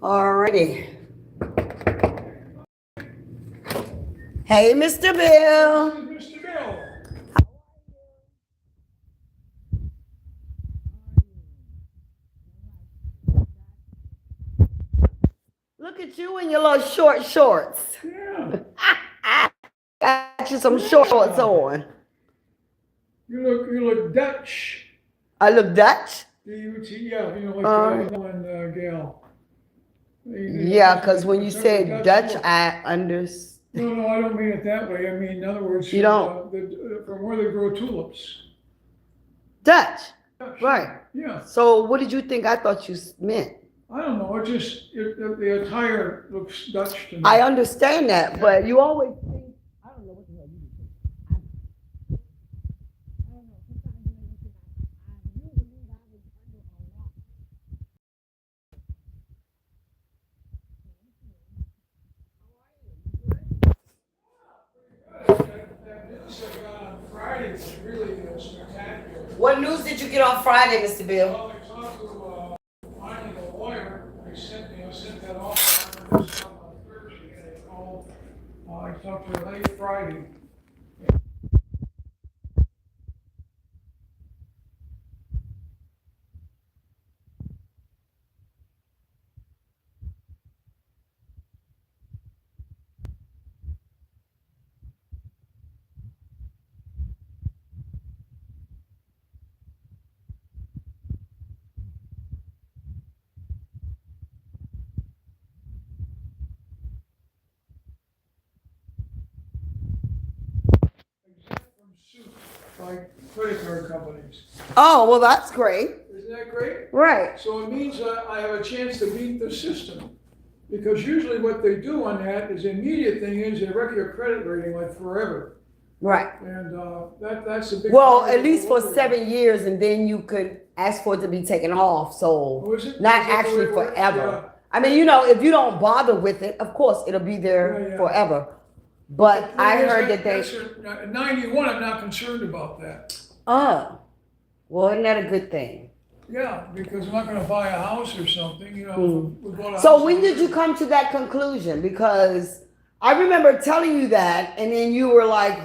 Alrighty. Hey, Mr. Bill. Mr. Bill. Look at you in your little short shorts. Yeah. Got you some shorts on. You look Dutch. I look Dutch. D-U-T, yeah, like and Gail. Yeah, because when you said Dutch, look. I understand. No, I don't mean it that way. I mean, in other words, You don't. From where they grow tulips. Dutch. Dutch, Right. Yeah. So what did you think I thought you meant? I don't know. The attire looks Dutch to me. I understand that, but you always think, I don't know what the hell you think. I don't know. Sometimes you think I really believe I was under a rock. That news I got on Friday was really spectacular. What news did you get on Friday, Mr. Bill? Well, I talked to finally the lawyer. Sent that off on Thursday, and they called. I talked to her late Friday. Exempt from suit by credit card companies. Oh, well, that's great. Isn't that great? Right. So it means I have a chance to beat the system. Because usually what they do on that is the immediate thing is they wreck your credit rating like forever. Right. And that's a big. Well, at least for 7 years, and then you could ask for it to be taken off. So Oh, is it? not Is that the actually way it works? forever. Yeah. I mean, if you don't bother with it, of course it'll be there Yeah. forever. But I heard that they. At 91, I'm not concerned about that. Oh, well, isn't that a good thing? Yeah, because I'm not gonna buy a house or something, we bought a So house. when did you come to that conclusion? Because I remember telling you that, and then you were like,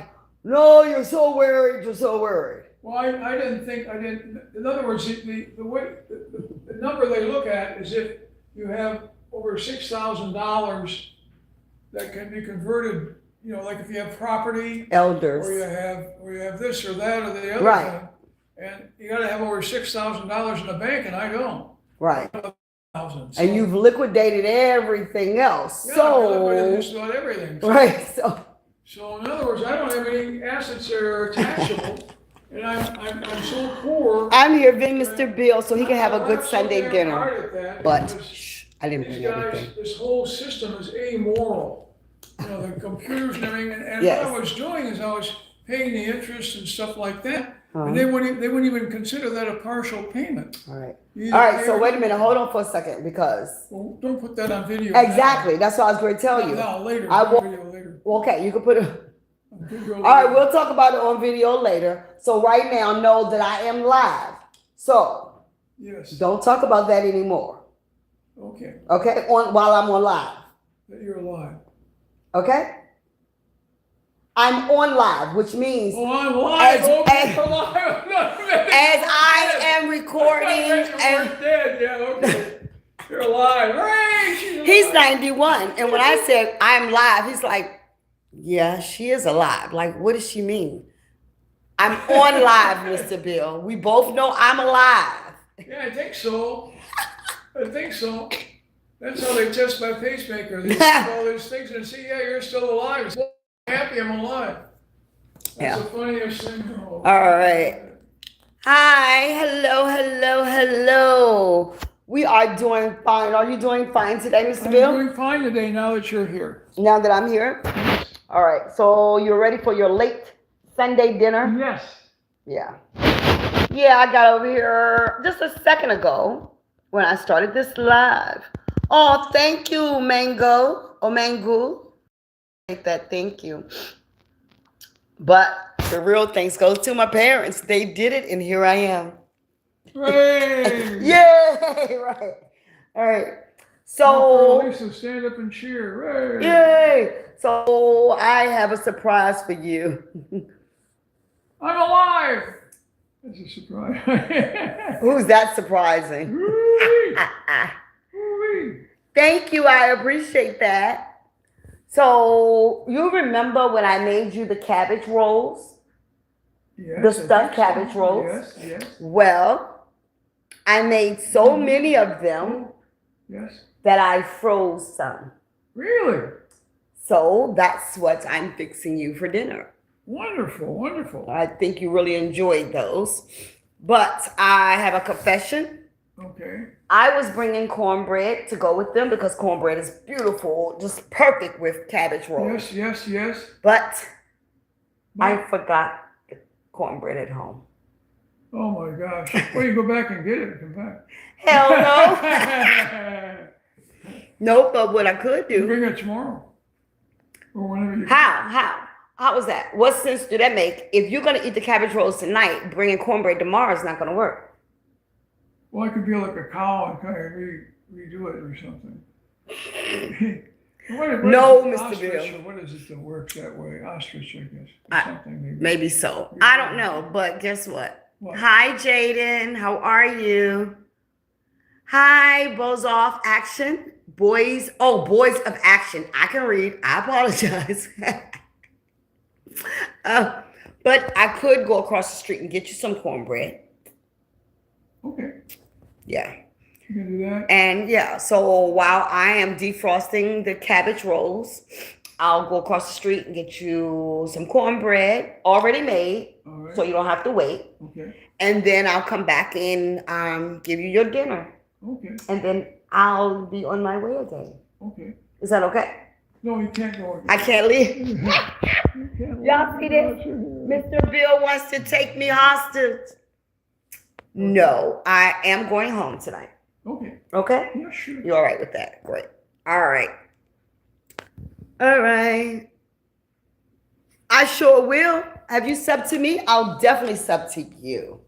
"No, you're so worried. You're so worried." Well, I didn't think, in other words, the way, the number they look at is if you have over $6,000 that can be converted, like if you have property, Elders. or you have this or that or the other Right. thing. And you gotta have over $6,000 in the bank, and I don't. Right. Thousands. And you've liquidated everything else. Yeah, So. just about everything. Right. So in other words, I don't have any assets that are taxable, and I'm so poor. I'm here with Mr. Bill so he can have a good I'm so Sunday damn dinner. hard at that But because shh, I didn't these bring guys, everything. this whole system is amoral. The computers and everything, and Yes. what I was doing is I was paying the interest and stuff like that, Uh-huh. and they wouldn't even consider that a partial payment. All right. You All either right. pay So or- wait a minute. Hold on for a second because. Well, don't put that on video. now. Exactly. That's what I was going to tell you. No, later. I will- Video later. Okay. You can put it. Video All right. later. We'll talk about it on video later. So right now, know that I am live. So Yes. don't talk about that anymore. Okay. Okay. While I'm on live. That you're alive. Okay. I'm on live, which means Oh, I'm live. As- Okay, as- I'm alive. as I am recording and dead. Yeah. Okay. You're alive. Hooray! She's alive. he's 91. And when I said I'm live, he's like, yeah, she is alive. Like, what does she mean? I'm on live, Mr. Bill. We both know I'm alive. Yeah, I think so. That's how they test my pacemaker. They see all these things and see, yeah, you're still alive. So happy I'm alive. That's Yeah. the funniest thing. All right. Hi. Hello. We are doing fine. Are you doing fine today, Mr. I'm Bill? doing fine today now that you're here. Now that I'm here? All right. So you're ready for your late Sunday dinner? Yes. Yeah. Yeah, I got over here just a second ago when I started this live. Oh, thank you, Mango. Or Mango. Like that, thank you. But the real thanks goes to my parents. They did it, and here I am. Hooray! Yay! Right. All right. So, Alisa, stand up and cheer. Hey. yay! So I have a surprise for you. I'm alive. That's a surprise. Who's that surprising? Woo-wee. Woo-wee. Thank you. I appreciate that. So you remember when I made you the cabbage rolls? Yes, The I stuffed think so. cabbage rolls? Yes, yes. Well, I made so many of them Yes. that I froze some. Really? So that's what I'm fixing you for dinner. Wonderful, wonderful. I think you really enjoyed those. But I have a confession. Okay. I was bringing cornbread to go with them because cornbread is beautiful, just perfect with cabbage rolls. Yes, yes, yes. But I forgot the cornbread at home. Oh my gosh. Well, you go back and get it and come back. Hell no. Nope, but what I could You do. bring it tomorrow. Or whenever you. How was that? What sense do that make? If you're going to eat the cabbage rolls tonight, bringing cornbread tomorrow is not going to work. Well, I could be like a cow and kind of redo it or something. No, Mr. Mr. Bill. What is it that works that way? Ostrich, I guess. Or something maybe. Maybe so. I don't know, but guess what? What? Hi, Jaden. How are you? Hi, Boys Off Action. Boys of Action. I can read. I apologize. But I could go across the street and get you some cornbread. Okay. Yeah. You can do that. And yeah, so while I am defrosting the cabbage rolls, I'll go across the street and get you some cornbread already made, All right. so you don't have to wait. Okay. And then I'll come back and give you your dinner. Okay. And then I'll be on my way again. Okay. Is that okay? No, you can't go again. I can't leave. You can't Y'all see this? Mr. Bill wants to take me hostage. No, I am going home tonight. Okay. Okay? Yeah, sure. You all right with that? Great. All right. All right. I sure will. Have you subbed to me? I'll definitely sub to you.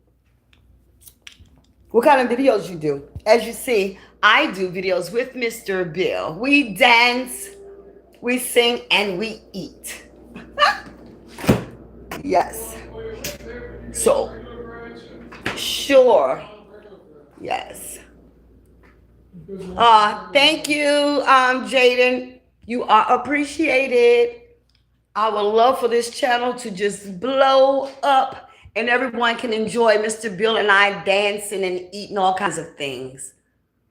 What kind of videos you do? As you see, I do videos with Mr. Bill. We dance, we sing, and we eat. Yes. So, sure. Yes. Thank you, Jaden. You are appreciated. I would love for this channel to just blow up and everyone can enjoy Mr. Bill and I dancing and eating all kinds of things.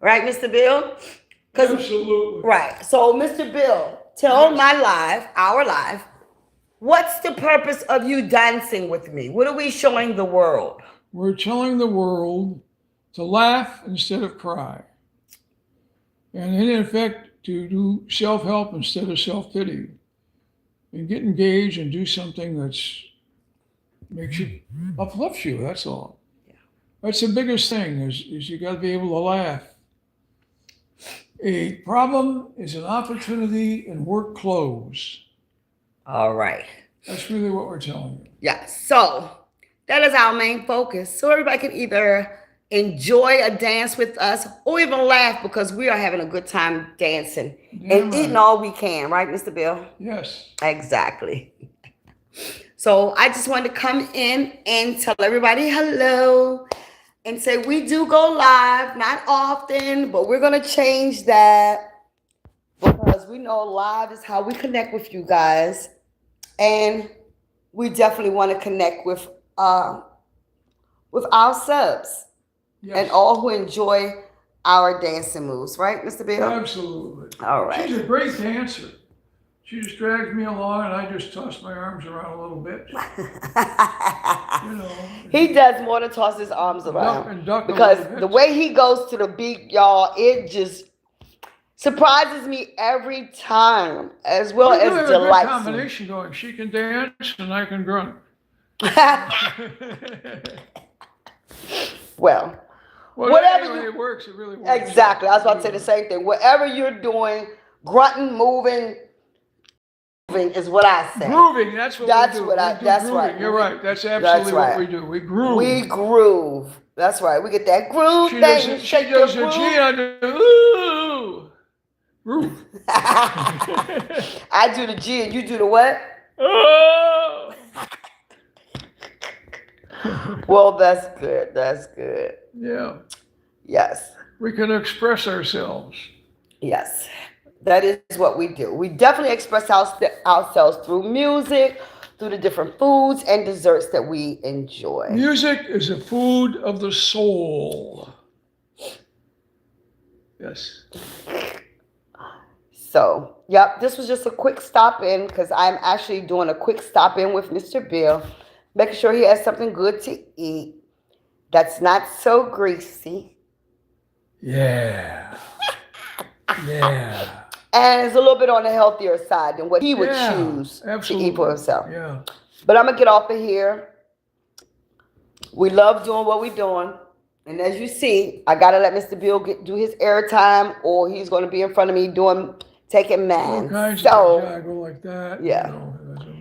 Right, Mr. Bill? Absolutely. Right. So, Mr. Bill, tell our live, what's the purpose of you dancing with me? What are we showing the world? We're telling the world to laugh instead of cry. And in effect, to do self-help instead of self-pity. And get engaged and do something that's makes you uplifts you, that's all. Yeah. That's the biggest thing is you gotta be able to laugh. A problem is an opportunity in work clothes. All right. That's really what we're telling you. Yeah. So that is our main focus. So everybody can either enjoy a dance with us or even laugh because we are having a good time dancing and eating all we can. Right, Mr. Bill? Yes. Exactly. So I just wanted to come in and tell everybody hello and say we do go live, not often, but we're going to change that because we know live is how we connect with you guys. And we definitely want to connect with our subs and all who enjoy our dancing moves. Right, Mr. Bill? Absolutely. All right. She's a great dancer. She just drags me along and I just toss my arms around a little bit. You know. He does more than toss his arms around. Duck because the way he goes to the beat, y'all, it just surprises me every time, as well as delights me. a good combination going. She can dance and I can grunt. Well, whatever anyway, you, it works. It really works. Exactly. I was about to say the same thing. Whatever you're doing, grunting, moving is what I say. Grooving, that's what we do. That's grooving. right. You're right. That's absolutely what we do. We groove. We groove. That's right. We get that groove She thing. does a G on the ooh. Roof. I do the G and you do the what? Oh. Well, that's good. That's good. Yeah. Yes. We can express ourselves. Yes. That is what we do. We definitely express ourselves through music, through the different foods and desserts that we enjoy. Music is a food of the soul. Yes. So, yep, this was just a quick stop in because I'm actually doing a quick stop in with Mr. Bill, making sure he has something good to eat that's not so greasy. Yeah. Yeah. And it's a little bit on the healthier side than what he would Yeah, choose to absolutely. eat for himself. Yeah. But I'm going to get off of here. We love doing what we're doing. And as you see, I got to let Mr. Bill do his airtime or he's going to be in front of me taking All man. kinds So, of things. Yeah, go like that. yeah. You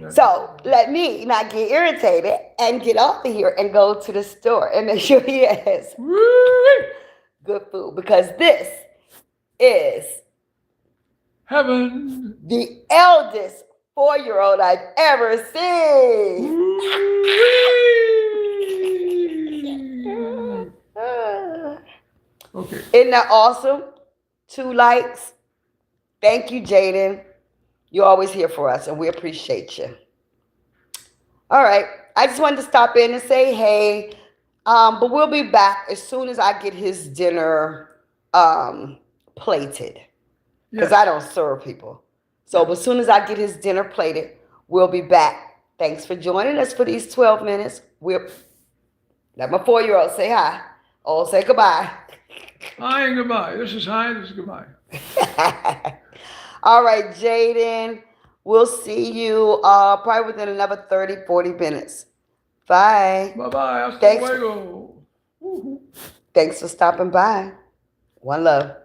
know, So let me not get irritated and get off of here and go to the store and make sure he has Woo! good food because this is Heaven. the eldest 4-year-old I've ever seen. Okay. Isn't that awesome? 2 likes. Thank you, Jaden. You're always here for us and we appreciate you. All right. I just wanted to stop in and say hey. But we'll be back as soon as I get his dinner plated. Because I don't serve people. So as soon as I get his dinner plated, we'll be back. Thanks for joining us for these 12 minutes. Let my 4-year-old say hi. Or say goodbye. Hi and goodbye. This is hi, this is goodbye. All right, Jaden. We'll see you probably within another 30, 40 minutes. Bye. Bye-bye. Hasta Thanks. luego. Thanks for stopping by. One love.